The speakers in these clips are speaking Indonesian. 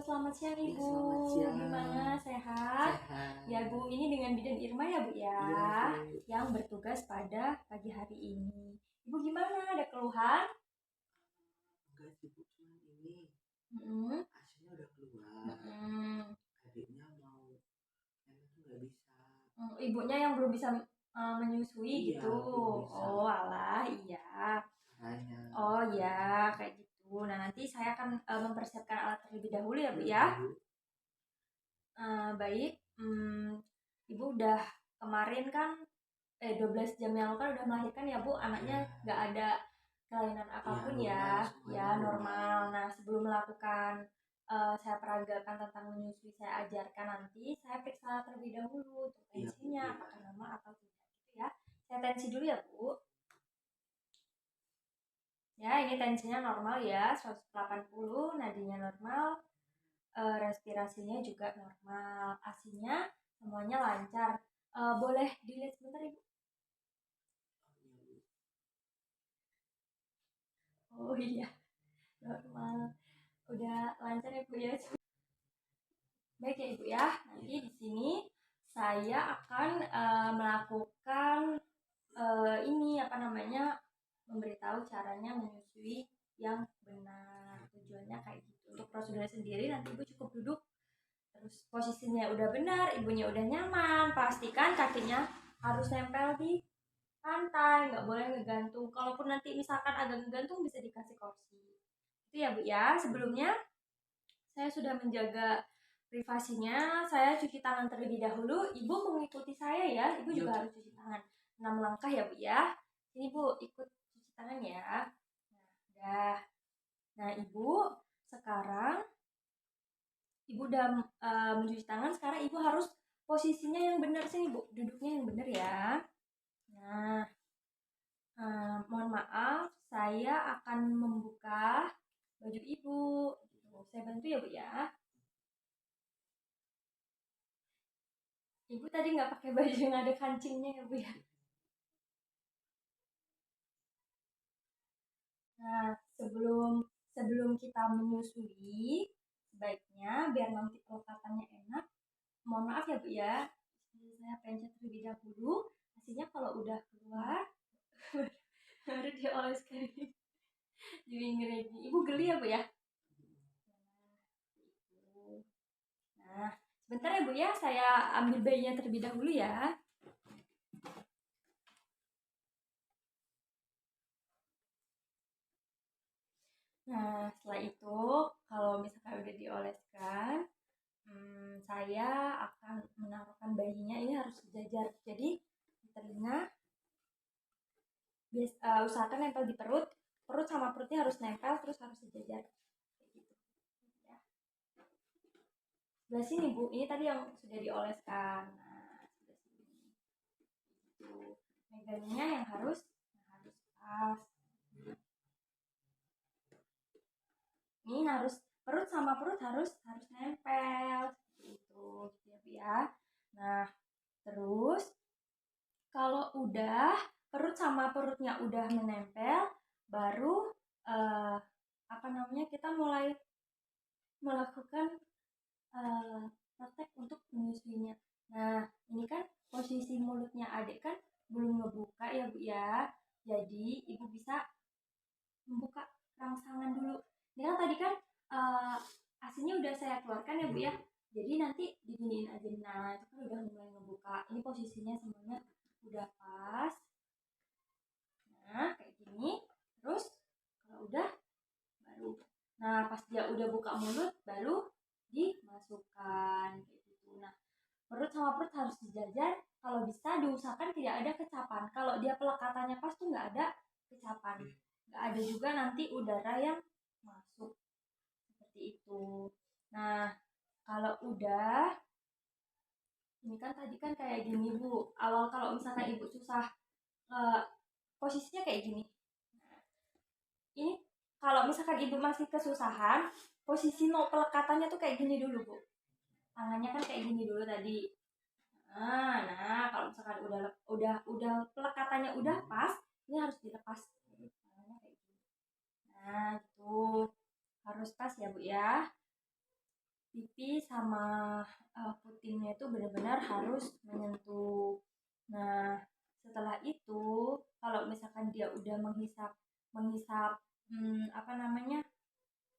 selamat siang Ya, Ibu. selamat siang. Gimana, sehat? Sehat. Ya Bu, ini dengan Bidan Irma ya Bu ya, Iya, Bu. yang bertugas pada pagi hari ini. Ibu gimana? Ada keluhan? Enggak sih, Bu. Cuman ini Mm-mm. hasilnya udah keluar. Mm-mm. Adiknya mau nenek tuh nggak bisa. Ibunya yang belum bisa menyusui Iya, gitu. belum bisa. Oh alah, iya. Caranya. Oh ya, kayak gitu. Nah nanti saya akan mempersiapkan alat terlebih dahulu ya Bu Iya, ya. Bu. Baik. Ibu udah kemarin kan 12 jam yang lalu kan udah melahirkan ya Bu, anaknya Iya. nggak ada kelainan Iya, apapun ya, normal. Semuanya ya normal. normal. Nah sebelum melakukan saya peragakan tentang menyusui, saya ajarkan nanti, saya periksa terlebih dahulu untuk Iya, Bu. tensinya, Iya. apakah normal atau tidak gitu ya. Saya tensi dulu ya Bu. Ya ini tensinya normal ya, 180, nadinya normal, respirasinya juga normal, asinya semuanya lancar. Boleh dilihat sebentar Ibu? Oh, iya, Bu. Oh iya, normal. Udah lancar ya Bu ya. Baik ya Ibu ya. Nanti Iya. di sini saya akan melakukan ini apa namanya, memberitahu caranya menyusui yang benar. Tujuannya kayak gitu. Untuk prosedurnya sendiri nanti Ibu cukup duduk, terus posisinya udah benar, ibunya udah nyaman, pastikan kakinya harus nempel di pantai, nggak boleh ngegantung. Kalaupun nanti misalkan agak ngegantung bisa dikasih kursi. Itu ya Bu ya. Sebelumnya saya sudah menjaga privasinya, saya cuci tangan terlebih dahulu. Ibu mengikuti saya ya, Ibu Iya, juga Bu. harus cuci tangan. 6 langkah ya Bu ya. Ini Bu, ikut cuci tangan ya. Nah, udah. Nah, Ibu sekarang Ibu udah mencuci tangan, sekarang Ibu harus posisinya yang benar sini Bu, duduknya yang benar ya. Nah, mohon maaf, saya akan membuka baju Ibu. Gitu. Saya bantu ya Bu ya. Ibu tadi nggak pakai baju yang ada kancingnya ya Bu ya. Nah, sebelum sebelum kita menyusui, sebaiknya biar nanti pelekatannya enak, mohon maaf ya Bu ya, saya pencet terlebih dahulu. Hasilnya kalau udah keluar, baru dioleskan di pinggir ini. Ibu geli ya Bu ya? Nah, sebentar ya Bu ya, saya ambil bayinya terlebih dahulu ya. Nah, setelah itu, kalau misalkan udah dioleskan, saya akan menaruhkan bayinya, ini harus sejajar. Jadi, di telinga, usahakan nempel di perut. Perut sama perutnya harus nempel, terus harus sejajar. Kayak gitu. Ya. Sebelah sini, Bu. Ini tadi yang sudah dioleskan. Nah, sebelah sini. Gitu. Megangnya yang harus pas. Ini harus perut sama perut harus nempel seperti itu gitu ya Bu ya. Nah, terus kalau udah perut sama perutnya udah menempel, baru eh, apa namanya, kita mulai melakukan praktek untuk menyusuinya. Nah, ini kan posisi mulutnya adik kan belum ngebuka ya Bu ya. Jadi Ibu bisa membuka rangsangan dulu. Ini kan tadi kan uh, asinya udah saya keluarkan ya Bu ya. Jadi nanti diginiin aja. Nah, itu kan udah mulai ngebuka. Ini posisinya semuanya udah pas. Nah, kayak gini. Terus kalau udah baru. Nah, pas dia udah buka mulut baru dimasukkan kayak gitu. Nah, perut sama perut harus dijajar. Kalau bisa diusahakan tidak ada kecapan. Kalau dia pelekatannya pas tuh nggak ada kecapan. Nggak ada juga nanti udara yang masuk seperti itu. Nah, kalau udah, ini kan tadi kan kayak gini Bu. Awal kalau misalkan Ibu susah, eh, posisinya kayak gini. Nah, ini kalau misalkan Ibu masih kesusahan, posisi no pelekatannya tuh kayak gini dulu Bu. Tangannya kan kayak gini dulu tadi. Nah, kalau misalkan udah pelekatannya udah pas, ini harus dilepas. Tangannya kayak gini. Nah, gitu. Harus pas ya Bu ya. pipi sama putingnya itu benar-benar harus menyentuh. Nah, setelah itu kalau misalkan dia udah menghisap menghisap apa namanya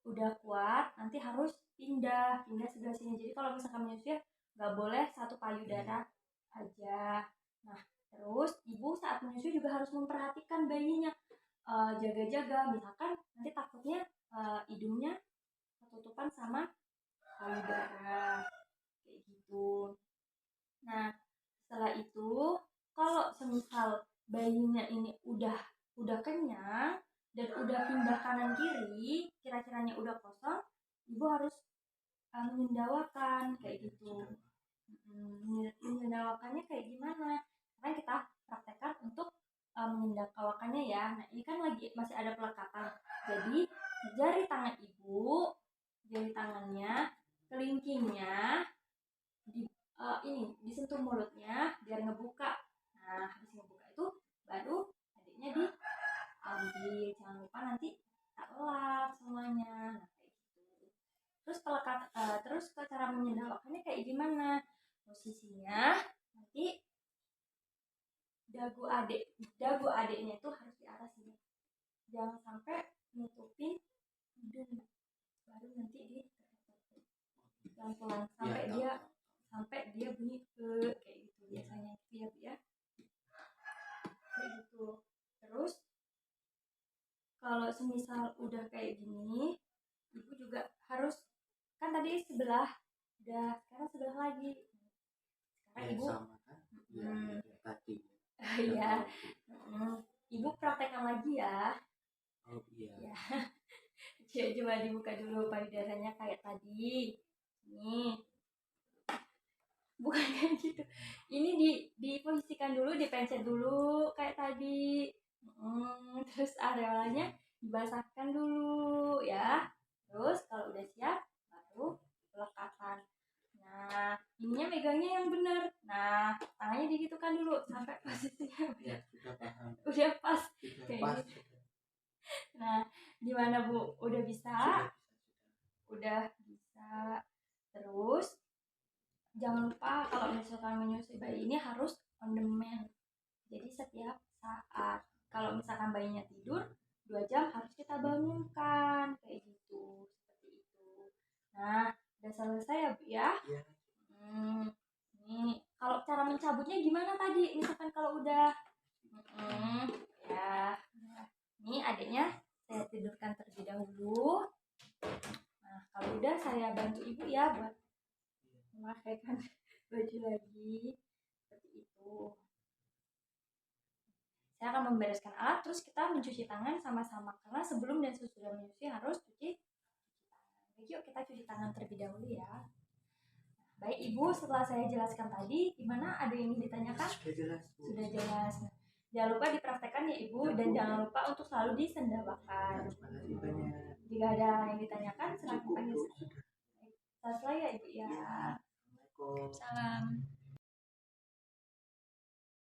udah kuat, nanti harus pindah sebelah sini. Jadi kalau misalkan menyusui nggak boleh satu payudara aja. Nah, terus ibu saat menyusui juga harus memperhatikan bayinya, jaga-jaga. Misalkan nanti takutnya hidungnya ketutupan sama payudara kayak gitu. Nah, setelah itu kalau semisal bayinya ini udah kenyang dan udah pindah kanan kiri, kira-kiranya udah kosong, ibu harus menyendawakan kayak gitu. Menyendawakannya kayak gimana? Kan kita praktekkan untuk menyendawakannya ya. Nah, ini kan lagi masih ada pelekatan. Jadi jari tangan ibu, jari tangannya, kelingkingnya ini disentuh mulutnya biar ngebuka. Nah, habis ngebuka itu baru adiknya diambil. Jangan lupa nanti kita elap semuanya. Nah, kayak gitu. Terus cara menyendawakannya kayak gimana? Posisinya nanti dagu adiknya itu harus di atas sini. Jangan sampai nutupin hidung. Baru nanti ditutup pelan-pelan sampai dia bunyi kayak gitu biasanya ya kayak gitu. Terus kalau semisal udah kayak gini, ibu juga harus, kan tadi sebelah, udah sekarang sebelah lagi. Sekarang ibu sama kan tadi iya ibu praktekkan lagi ya. oh iya Ya coba dibuka dulu payudaranya kayak tadi. Nih, bukan kayak gitu. Ini diposisikan dulu, dipencet dulu kayak tadi. Terus arealanya dibasahkan dulu ya. Terus kalau udah siap baru pelekatan. Nah, ininya megangnya yang benar. Nah, tangannya digitukan dulu sampai posisinya ya sudah paham udah pas sudah kayak pas gitu. Nah, gimana Bu? Udah bisa? Udah bisa. Terus jangan lupa kalau misalkan menyusui bayi ini harus on demand. Jadi setiap saat. Kalau misalkan bayinya tidur 2 jam harus kita bangunkan kayak gitu. Seperti itu. Nah, udah selesai ya Bu ya? ya Nih, kalau cara mencabutnya gimana tadi? Misalkan kalau udah ya. Nih adiknya saya tidurkan terlebih dahulu. Nah, kalau udah saya bantu ibu ya buat memakaikan baju lagi seperti itu. Saya akan membereskan alat, terus kita mencuci tangan sama-sama karena sebelum dan sesudah menyusui harus cuci tangan. Baik, yuk kita cuci tangan terlebih dahulu ya. Baik ibu, setelah saya jelaskan tadi, gimana ada yang ingin ditanyakan? sudah jelas Bu. Sudah jelas. Nah, jangan lupa dipraktekkan ya ibu dan jangan lupa untuk selalu disendawakan. Terima kasih banyak Jika ada yang ditanyakan, silakan cukup panggil Bu saya. Salam ya ibu ya. Assalamualaikum Salam.